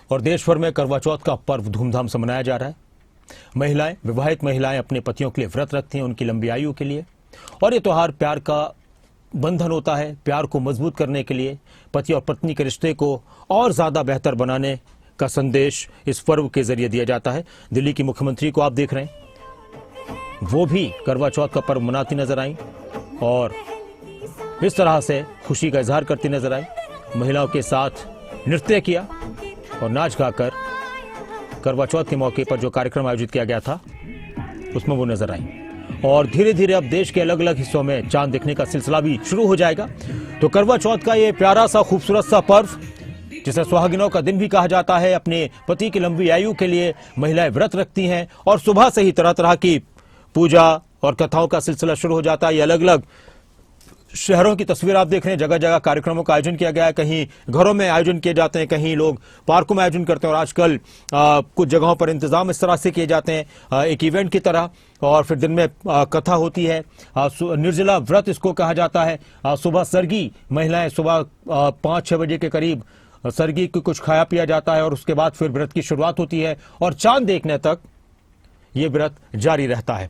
और देश भर में करवा चौथ का पर्व धूमधाम से मनाया जा रहा है। महिलाएं, विवाहित महिलाएं अपने पतियों के लिए व्रत रखती हैं, उनकी लंबी आयु के लिए। और ये त्योहार प्यार का बंधन होता है। प्यार को मजबूत करने के लिए, पति और पत्नी के रिश्ते को और ज्यादा बेहतर बनाने का संदेश इस पर्व के जरिए दिया जाता है। दिल्ली की मुख्यमंत्री को आप देख रहे हैं, वो भी करवा चौथ का पर्व मनाती नजर आई और इस तरह से खुशी का इजहार करती नजर आई। महिलाओं के साथ नृत्य किया और नाच गाकर करवा चौथ के मौके पर जो कार्यक्रम आयोजित किया गया था उसमें वो नजर आई। और धीरे धीरे अब देश के अलग अलग हिस्सों में चांद दिखने का सिलसिला भी शुरू हो जाएगा। तो करवा चौथ का ये प्यारा सा खूबसूरत सा पर्व, जिसे सुहागिनों का दिन भी कहा जाता है, अपने पति की लंबी आयु के लिए महिलाएं व्रत रखती हैं और सुबह से ही तरह तरह की पूजा और कथाओं का सिलसिला शुरू हो जाता है। ये अलग अलग शहरों की तस्वीर आप देख रहे हैं। जगह जगह कार्यक्रमों का आयोजन किया गया है। कहीं घरों में आयोजन किए जाते हैं, कहीं लोग पार्कों में आयोजन करते हैं और आजकल कुछ जगहों पर इंतजाम इस तरह से किए जाते हैं एक इवेंट की तरह। और फिर दिन में कथा होती है, निर्जला व्रत इसको कहा जाता है। सुबह सरगी महिलाएं सुबह 5-6 बजे के करीब सरगी को कुछ खाया पिया जाता है और उसके बाद फिर व्रत की शुरुआत होती है और चांद देखने तक ये व्रत जारी रहता है।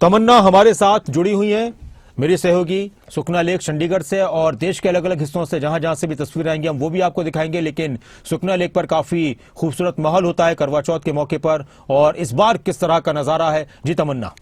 तमन्ना हमारे साथ जुड़ी हुई है, मेरी सहयोगी सुखना लेक चंडीगढ़ से, और देश के अलग अलग हिस्सों से जहां जहां से भी तस्वीरें आएंगी हम वो भी आपको दिखाएंगे। लेकिन सुखना लेक पर काफी खूबसूरत माहौल होता है करवा चौथ के मौके पर, और इस बार किस तरह का नजारा है? जी तमन्ना।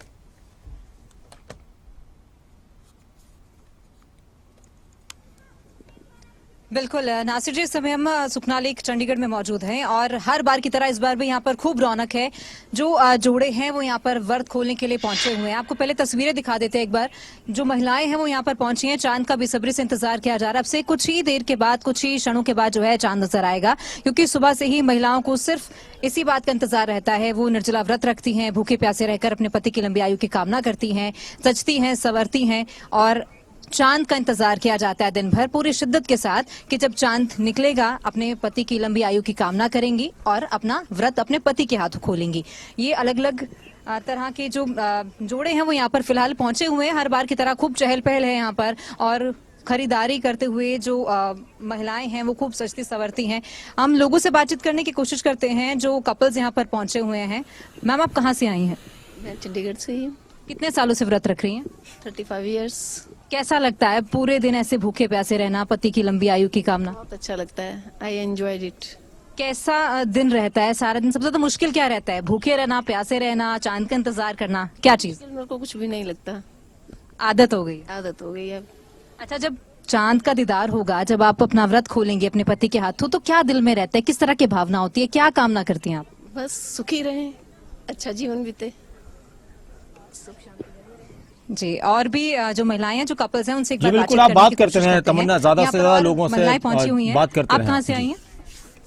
बिल्कुल नासिर जी, इस समय हम सुखना लेक चंडीगढ़ में मौजूद हैं और हर बार की तरह इस बार भी यहाँ पर खूब रौनक है। जो जोड़े हैं वो यहाँ पर व्रत खोलने के लिए पहुंचे हुए हैं। आपको पहले तस्वीरें दिखा देते हैं एक बार। जो महिलाएं हैं वो यहाँ पर पहुंची हैं। चांद का बेसब्री से इंतजार किया जा रहा है। अब से कुछ ही देर के बाद, कुछ ही क्षणों के बाद जो है चांद नजर आएगा, क्योंकि सुबह से ही महिलाओं को सिर्फ इसी बात का इंतजार रहता है। वो निर्जला व्रत रखती हैं, भूखे प्यासे रहकर अपने पति की लंबी आयु की कामना करती हैं, सजती हैं, संवरती हैं और चांद का इंतजार किया जाता है दिन भर पूरी शिद्दत के साथ कि जब चांद निकलेगा अपने पति की लंबी आयु की कामना करेंगी और अपना व्रत अपने पति के हाथों खोलेंगी। ये अलग अलग तरह के जो जोड़े हैं वो यहाँ पर फिलहाल पहुंचे हुए हैं। हर बार की तरह खूब चहल पहल है यहाँ पर और खरीदारी करते हुए जो महिलाएं हैं वो खूब सजती संवरती हैं। हम लोगों से बातचीत करने की कोशिश करते हैं जो कपल्स यहाँ पर पहुंचे हुए हैं। मैम, आप कहाँ से आई हैं? मैं चंडीगढ़ से ही हूँ। कितने सालों से व्रत रख रही हैं? 35 इयर्स। कैसा लगता है पूरे दिन ऐसे भूखे प्यासे रहना, पति की लंबी आयु की कामना? बहुत अच्छा लगता है। I enjoyed it. कैसा दिन रहता है सारा दिन? सबसे ज्यादा मुश्किल क्या रहता है? भूखे रहना, प्यासे रहना, चांद का इंतजार करना, क्या चीज? मेरे को कुछ भी नहीं लगता, आदत हो गई। आदत हो गई अब। अच्छा, जब चांद का दीदार होगा, जब आप अपना व्रत खोलेंगे अपने पति के हाथों, तो क्या दिल में रहता है? किस तरह की भावना होती है? क्या कामना करती हैं आप? बस सुखी रहें, अच्छा जीवन बीते। जी, और भी जो महिलाएं हैं, जो कपल्स हैं, उनसे एक जी बार बिल्कुल, आप बात करते हैं तमन्ना, ज्यादा से ज्यादा लोगों से महिलाएं पहुंची हुई हैं। बात करते आप रहें। कहाँ से आई हैं?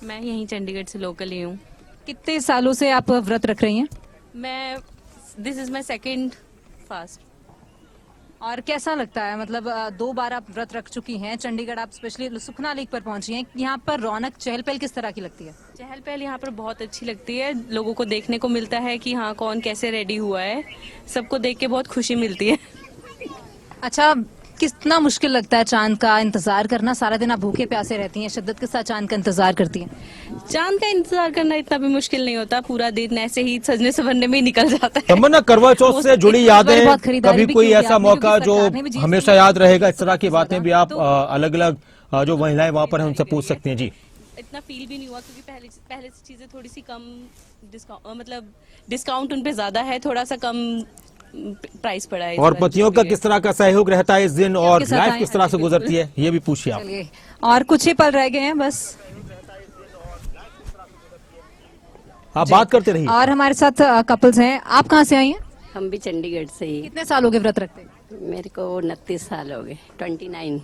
मैं यहीं चंडीगढ़ से लोकल ही हूँ। कितने सालों से आप व्रत रख रही हैं? This is my second fast. और कैसा लगता है? मतलब 2 बार आप व्रत रख चुकी हैं। चंडीगढ़ आप स्पेशली सुखना लेक पर पहुंची हैं। यहाँ पर रौनक, चहल पहल किस तरह की लगती है? चहल पहल यहाँ पर बहुत अच्छी लगती है। लोगों को देखने को मिलता है कि हाँ कौन कैसे रेडी हुआ है। सबको देख के बहुत खुशी मिलती है। अच्छा, कितना मुश्किल लगता है चांद का इंतजार करना? सारा दिन आप भूखे प्यासे रहती हैं, शिद्दत के साथ चांद का इंतजार करती हैं। चांद का इंतजार करना इतना भी मुश्किल नहीं होता। पूरा दिन ऐसे ही सजने संवरने में ही निकल जाता है। तमन्ना, करवा चौथ से जुड़ी यादें, बहुत खरीदारी कभी भी कोई की होगी ऐसा आपने, मौका क्योंकि जो सरकार ने भी GST हमेशा याद रहेगा? इस तरह की बातें भी आप तो अलग अलग जो महिलाएं वहां पर हैं उनसे पूछ सकती हैं। जी, इतना फील भी नहीं हुआ क्योंकि पहले से चीजें थोड़ी सी कम डिस्काउंट उन पे ज्यादा है, थोड़ा सा कम प्राइस पड़ा है। और पतियों का किस तरह का सहयोग रहता है इस दिन, और साथ लाइफ आए किस तरह से गुजरती है, ये भी पूछिए आप। चलिए, और कुछ ही पल रह गए हैं बस, आप बात करते रहिए। और हमारे साथ कपल्स हैं। आप कहाँ से आई हैं? हम भी चंडीगढ़ से ही। कितने साल हो गए व्रत रखते? मेरे को 29 साल हो गए, 29।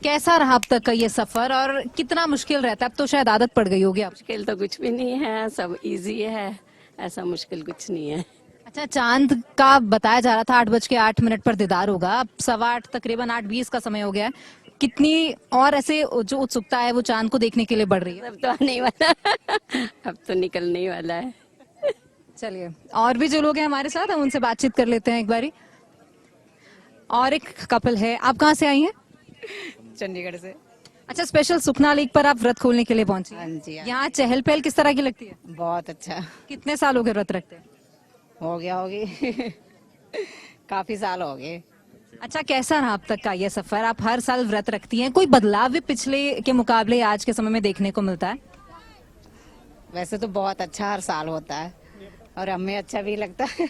कैसा रहा अब तक का ये सफर और कितना मुश्किल रहता है? अब तो शायद आदत पड़ गई होगी आप। मुश्किल तो कुछ भी नहीं है, सब इजी है, ऐसा मुश्किल कुछ नहीं है। अच्छा, चांद का बताया जा रहा था 8:08 पर दीदार होगा। अब 8:15, तकरीबन 8:20 का समय हो गया है। कितनी और ऐसे जो उत्सुकता है वो चांद को देखने के लिए बढ़ रही है? अब तो आने वाला अब तो निकलने वाला है। चलिए, और भी जो लोग हैं हमारे साथ, हम उनसे बातचीत कर लेते हैं एक बारी। और एक कपल है। आप कहाँ से आई हैं? चंडीगढ़ से। अच्छा, स्पेशल सुखना लेक पर आप व्रत खोलने के लिए पहुंची हैं। हाँ जी, हाँ। यहाँ चहल पहल किस तरह की लगती है? बहुत अच्छा कितने साल हो गए व्रत रखते हैं? हो गया होगी काफी साल हो गए। अच्छा, कैसा रहा अब तक का ये सफर? आप हर साल व्रत रखती हैं, कोई बदलाव भी पिछले के मुकाबले आज के समय में देखने को मिलता है? वैसे तो बहुत अच्छा हर साल होता है और हमें अच्छा भी लगता है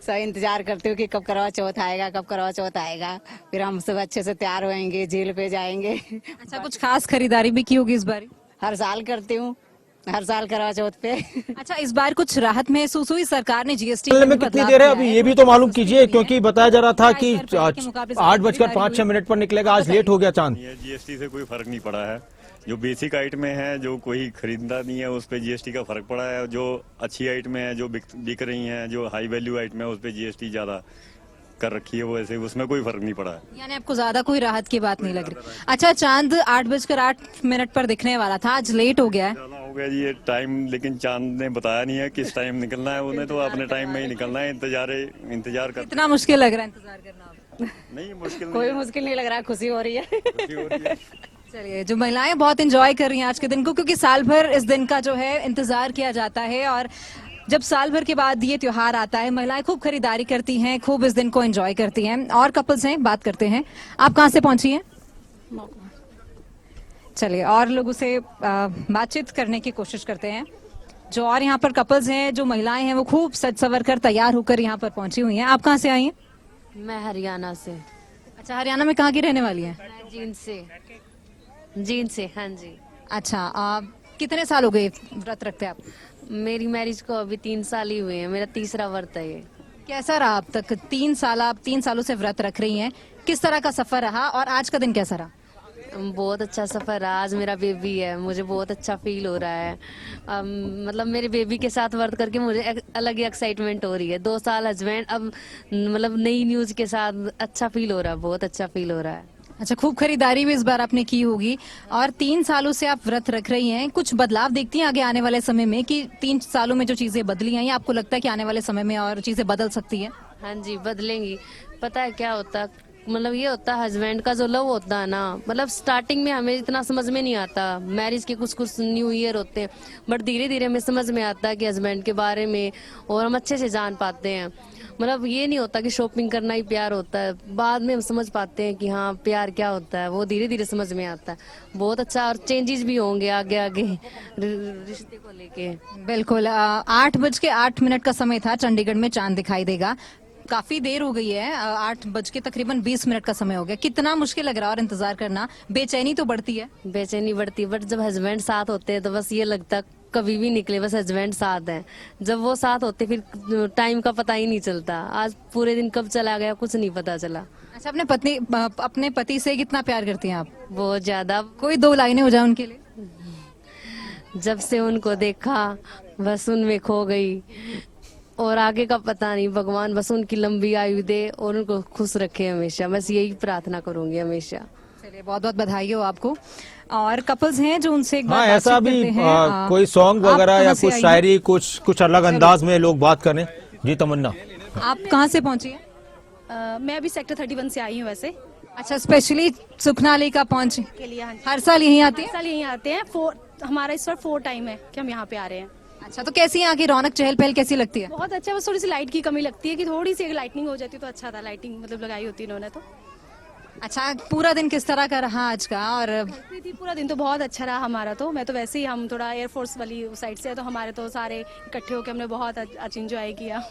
सब इंतजार करते हो कि कब करवा चौथ आएगा, कब करवा चौथ आएगा, फिर हम सब अच्छे से तैयार होएंगे, झील पे जाएंगे अच्छा, कुछ खास खरीदारी भी की होगी इस बार? हर साल करती हूँ, हर साल करवा चौथ पे अच्छा, इस बार कुछ राहत महसूस हुई? सरकार ने जीएसटी में कितनी देर है अभी ये भी तो मालूम कीजिए, क्योंकि बताया जा रहा था कि 8:05 निकलेगा, आज लेट हो गया चांद। जीएसटी से कोई फर्क नहीं पड़ा है। जो बेसिक आइटमें हैं, जो कोई खरीदता नहीं है, उस पे जीएसटी का फर्क पड़ा है। जो अच्छी आइटमें हैं, जो बिक रही हैं, जो हाई वैल्यू आइटमें है, उस पे जीएसटी ज्यादा कर रखी है, वो ऐसे उसमें कोई फर्क नहीं पड़ा है। यानी आपको ज्यादा कोई राहत की बात नहीं लग रही। अच्छा, चांद 8:08 पर दिखने वाला था, आज लेट हो गया है। जाना हो गया जी ये टाइम, लेकिन चांद ने बताया नहीं है किस टाइम निकलना है। उन्हें तो अपने टाइम में ही निकलना है। इंतजार कर। इतना मुश्किल लग रहा है इंतजार करना अब? नहीं, मुश्किल कोई मुश्किल नहीं लग रहा है, खुशी हो रही है नहीं है। चलिए, जो महिलाएं बहुत एंजॉय कर रही हैं आज के दिन को, क्योंकि साल भर इस दिन का जो है इंतजार किया जाता है और जब साल भर के बाद ये त्योहार आता है, महिलाएं खूब खरीदारी करती हैं, खूब इस दिन को एंजॉय करती हैं। और कपल्स हैं, बात करते हैं। आप कहाँ से पहुंची हैं? चलिए, और लोगों से बातचीत करने की कोशिश करते हैं। जो और यहाँ पर कपल्स हैं, जो महिलाएं हैं, वो खूब सज सवर कर तैयार होकर यहाँ पर पहुंची हुई हैं। आप कहाँ से आई हैं? मैं हरियाणा से। अच्छा, हरियाणा में कहाँ की रहने वाली हैं? मैं जींद से हाँ जी। अच्छा, कितने साल हो गए व्रत रखते आप? मेरी मैरिज को अभी 3 साल ही हुए हैं, मेरा तीसरा व्रत है ये। कैसा रहा अब तक? 3 साल, आप 3 सालों से व्रत रख रही हैं, किस तरह का सफर रहा और आज का दिन कैसा रहा? बहुत अच्छा सफर रहा। आज मेरा बेबी है, मुझे बहुत अच्छा फील हो रहा है। मतलब मेरे बेबी के साथ वर्क करके मुझे अलग ही एक्साइटमेंट हो रही है। 2 साल हस्बैंड, अब मतलब नई न्यूज के साथ अच्छा फील हो रहा है, बहुत अच्छा फील हो रहा है। अच्छा, खूब खरीदारी भी इस बार आपने की होगी और 3 सालों से आप व्रत रख रही हैं। कुछ बदलाव देखती हैं आगे आने वाले समय में कि 3 सालों में जो चीजें बदली हैं, या आपको लगता है कि आने वाले समय में और चीजें बदल सकती है? हाँ जी, बदलेंगी। पता है क्या होता, मतलब ये होता है हस्बैंड का जो लव होता है ना, मतलब स्टार्टिंग में हमें इतना समझ में नहीं आता, मैरिज के कुछ न्यू ईयर होते हैं, बट धीरे धीरे हमें समझ में आता है कि हस्बैंड के बारे में, और हम अच्छे से जान पाते हैं। मतलब ये नहीं होता कि शॉपिंग करना ही प्यार होता है, बाद में हम समझ पाते हैं कि हाँ प्यार क्या होता है, वो धीरे धीरे समझ में आता है। बहुत अच्छा, और चेंजेस भी होंगे आगे आगे रिश्ते को लेके। बिल्कुल। 8:08 का समय था, चंडीगढ़ में चांद दिखाई देगा। काफी देर हो गई है, 8:20 का समय हो गया। कितना मुश्किल लग रहा है और इंतजार करना, बेचैनी तो बढ़ती है? बेचैनी बढ़ती है, बट जब हस्बैंड साथ होते हैं तो बस ये लगता है कभी भी निकले, बस हस्बैंड साथ हैं। जब वो साथ होते फिर टाइम का पता ही नहीं चलता। आज पूरे दिन कब चला गया कुछ नहीं पता चला। अच्छा, अपने पति से कितना प्यार करती हैं आप? बहुत ज्यादा। कोई 2 लाइनें हो जाए उनके लिए? जब से उनको देखा बस उनमें खो गई, और आगे का पता नहीं। भगवान बस उनकी लंबी आयु दे और उनको खुश रखे हमेशा, बस यही प्रार्थना करूंगी हमेशा। चलिए, बहुत बहुत बधाई हो आपको। और कपल्स हैं जो उनसे एक बार हाँ, बातचीत ऐसा भी करते हैं। कोई सॉन्ग आप वगैरह कहाँ या से कुछ आई हैं? शायरी, कुछ अलग अंदाज में लोग बात करें। जी तमन्ना, आप कहाँ से पहुंची हैं? मैं अभी सेक्टर 31 से आई हूँ वैसे अच्छा, स्पेशली सुखना लेक आप पहुंचे? के लिए। हाँ जी, हर साल यहीं आती हर है? साल यहीं आते हैं। हमारा इस बार 4 टाइम है कि हम यहाँ पे आ रहे हैं। अच्छा, तो कैसी यहाँ की रौनक, चहल पहल कैसी लगती है? बहुत अच्छा, बस थोड़ी सी लाइट की कमी लगती है कि थोड़ी सी लाइटनिंग हो जाती तो अच्छा था। लाइटिंग मतलब लगाई होती इन्होंने तो। अच्छा, पूरा दिन किस तरह का रहा आज का? और पूरा दिन तो बहुत अच्छा रहा हमारा तो। मैं तो वैसे ही, हम थोड़ा एयरफोर्स वाली साइड से है तो हमारे तो सारे इकट्ठे होकर हमने बहुत अच्छा इंजॉय किया।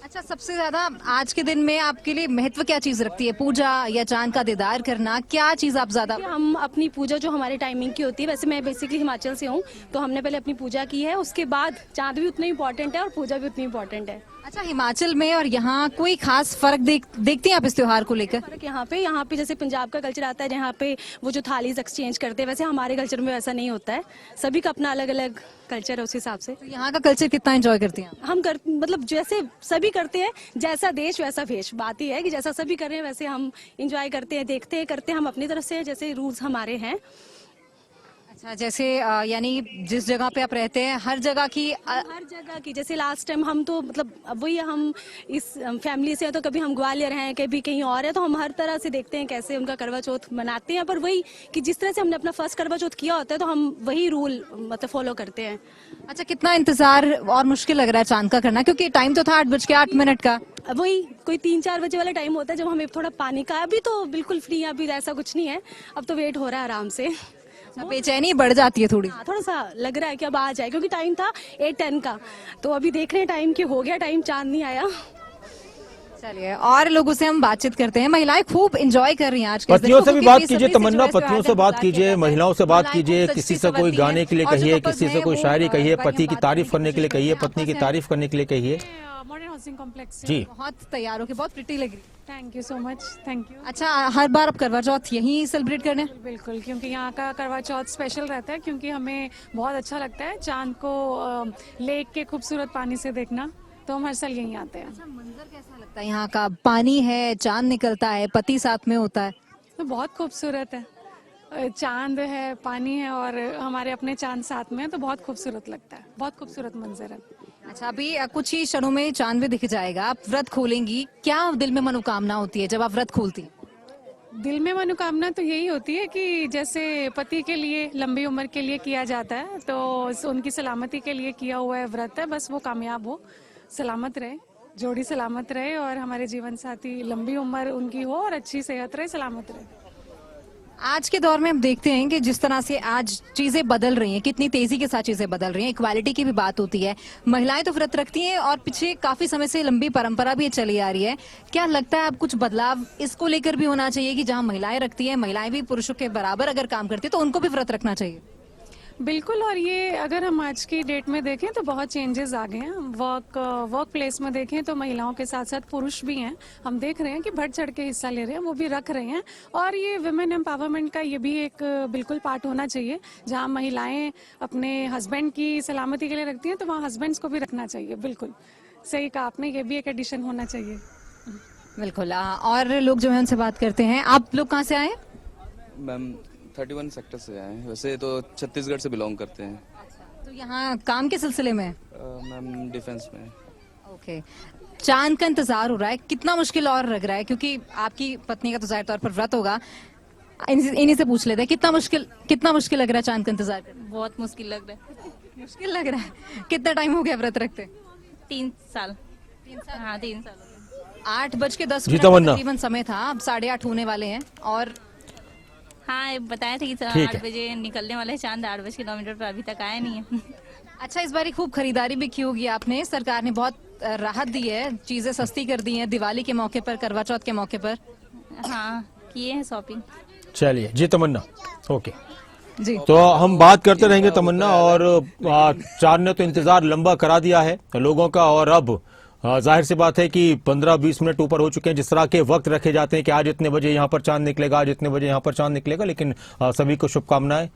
अच्छा, सबसे ज्यादा आज के दिन में आपके लिए महत्व क्या चीज रखती है? पूजा या चांद का दीदार करना, क्या चीज आप ज्यादा? हम अपनी पूजा जो हमारे टाइमिंग की होती है, वैसे मैं बेसिकली हिमाचल से हूँ तो हमने पहले अपनी पूजा की है, उसके बाद चांद भी उतना इम्पोर्टेंट है और पूजा भी उतनी इम्पोर्टेंट है। अच्छा, हिमाचल में और यहाँ कोई खास फर्क देखती हैं आप इस त्योहार को लेकर? फर्क यहाँ पे जैसे पंजाब का कल्चर आता है जहाँ पे वो जो थालीज एक्सचेंज करते हैं, वैसे हमारे कल्चर में वैसा नहीं होता है। सभी का अपना अलग अलग कल्चर है उस हिसाब से। तो यहाँ का कल्चर कितना एंजॉय करती हैं आप? मतलब जैसे सभी करते हैं, जैसा देश वैसा भेष। बात ही है कि जैसा सभी कर रहे हैं वैसे हम इंजॉय करते हैं, देखते हैं, करते हैं हम अपनी तरफ से, जैसे रूल्स हमारे हैं। अच्छा, अच्छा, जैसे यानी जिस जगह पे आप रहते हैं हर जगह की हर जगह की, जैसे लास्ट टाइम हम तो मतलब अब वही हम इस फैमिली से हैं तो कभी हम ग्वालियर हैं कभी कहीं और है, तो हम हर तरह से देखते हैं कैसे उनका करवा चौथ मनाते हैं। पर वही कि जिस तरह से हमने अपना फर्स्ट करवा चौथ किया होता है तो हम वही रूल मतलब फॉलो करते हैं। अच्छा, कितना इंतजार और मुश्किल लग रहा है चांद का करना, क्योंकि टाइम तो था 8:08 का। अब वही कोई 3-4 बजे वाला टाइम होता है जब हमें थोड़ा पानी का, अभी तो बिल्कुल फ्री है, अभी ऐसा कुछ नहीं है, अब तो वेट हो रहा है आराम से। बेचैनी बढ़ जाती है थोड़ी। हाँ, थोड़ा सा लग रहा है कि अब आ जाए, क्योंकि टाइम था 8-10 का, तो अभी देख रहे हैं टाइम की हो गया टाइम, चांद नहीं आया। चलिए और लोगों से हम बातचीत करते हैं। महिलाएं खूब एंजॉय कर रही हैं आज के इस दिन पतियों को, से भी क्योंकि बात बेसब्री कीजिए से तमन्ना, जो है पतियों इस से त्योहार बात का कीजिए, किया महिलाओं से जाता है। बात महिलाएं कीजिए, खूब किसी सजती से कोई संवरती गाने हैं के लिए और जो कहिए, कपल्स किसी से हैं कोई वो शायरी कहिए, एक बार पति ये की बात तारीफ करने करने के लिए कहिए, कोशिश पत्नी की करते हैं। तारीफ करने के लिए कहिए। मॉडर्न हाउसिंग कॉम्प्लेक्स से। जी, बहुत तैयार होके बहुत प्रिटी लग रही है। Thank you so much, thank you. अच्छा, हर बार आप करवा चौथ यहीं सेलिब्रेट करने? बिल्कुल, क्योंकि यहाँ का करवा चौथ स्पेशल रहता है, क्योंकि हमें बहुत अच्छा लगता है चांद को लेक के खूबसूरत पानी से देखना, तो हम हर साल यहीं आते हैं। मंजर कैसा लगता है यहाँ का? पानी है, चांद निकलता है, पति साथ में होता है। तो बहुत खूबसूरत है, चांद है, पानी है और हमारे अपने चांद साथ में है, तो बहुत खूबसूरत लगता है, बहुत खूबसूरत मंजर है। अच्छा, अभी कुछ ही क्षणों में चांद भी दिख जाएगा, आप व्रत खोलेंगी, क्या दिल में मनोकामना होती है जब आप व्रत खोलती हैं? दिल में मनोकामना तो यही होती है कि जैसे पति के लिए लंबी उम्र के लिए किया जाता है, तो उनकी सलामती के लिए किया हुआ है व्रत है, बस वो कामयाब हो, सलामत रहे, जोड़ी सलामत रहे और हमारे जीवन साथी लंबी उम्र उनकी हो और अच्छी सेहत रहे, सलामत रहे। आज के दौर में हम देखते हैं कि जिस तरह से आज चीजें बदल रही हैं, कितनी तेजी के साथ चीजें बदल रही हैं, इक्वालिटी की भी बात होती है। महिलाएं तो व्रत रखती हैं और पीछे काफी समय से लंबी परंपरा भी चली आ रही है। क्या लगता है अब कुछ बदलाव इसको लेकर भी होना चाहिए कि जहां महिलाएं रखती हैं, महिलाएं भी पुरुषों के बराबर अगर काम करती है तो उनको भी व्रत रखना चाहिए? बिल्कुल, और ये अगर हम आज की डेट में देखें तो बहुत चेंजेस आ गए हैं। वर्क प्लेस में देखें तो महिलाओं के साथ साथ पुरुष भी हैं, हम देख रहे हैं कि बढ़ चढ़ के हिस्सा ले रहे हैं, वो भी रख रहे हैं। और ये वुमेन एम्पावरमेंट का ये भी एक बिल्कुल पार्ट होना चाहिए, जहां महिलाएं अपने हस्बैंड की सलामती के लिए रखती हैं तो वहाँ हस्बैंड्स को भी रखना चाहिए। बिल्कुल सही कहा आपने, ये भी एक एडिशन होना चाहिए। बिल्कुल। और लोग जो है उनसे बात करते हैं। आप लोग कहाँ से आए? मैम 31 सेक्टर से आए हैं, वैसे तो छत्तीसगढ़ से बिलोंग करते हैं। तो यहाँ काम के सिलसिले में? मैम डिफेंस में। ओके। चांद का इंतजार हो रहा है, कितना मुश्किल और लग रहा है, क्योंकि आपकी पत्नी का तो जाहिर तौर पर व्रत होगा, इन्हीं से पूछ लेते हैं कितना मुश्किल लग रहा है चांद का इंतजार करना? बहुत मुश्किल लग रहा है। मुश्किल लग रहा है। कितना टाइम हो गया व्रत रखते? 3 साल। हाँ 3 साल। 8:10 जी तमन्ना। तकरीबन समय था, अब 8:30 होने वाले हैं और हाँ बताया था कि ठीक 8 है। बजे निकलने वाले हैं, चांद 8 बजे किलोमीटर पर अभी तक आया नहीं है। अच्छा, इस बार खूब खरीदारी भी की होगी आपने, सरकार ने बहुत राहत दी है, चीजें सस्ती कर दी हैं दिवाली के मौके पर, करवा चौथ के मौके पर। हाँ किए हैं शॉपिंग। चलिए जी तमन्ना, ओके। जी, तो हम बात करते रहेंगे तमन्ना, और चांद ने तो इंतजार लंबा करा दिया है लोगों का, और अब जाहिर सी बात है कि 15-20 मिनट ऊपर हो चुके हैं। जिस तरह के वक्त रखे जाते हैं कि आज इतने बजे यहाँ पर चांद निकलेगा, आज इतने बजे यहाँ पर चांद निकलेगा, लेकिन सभी को शुभकामनाएं।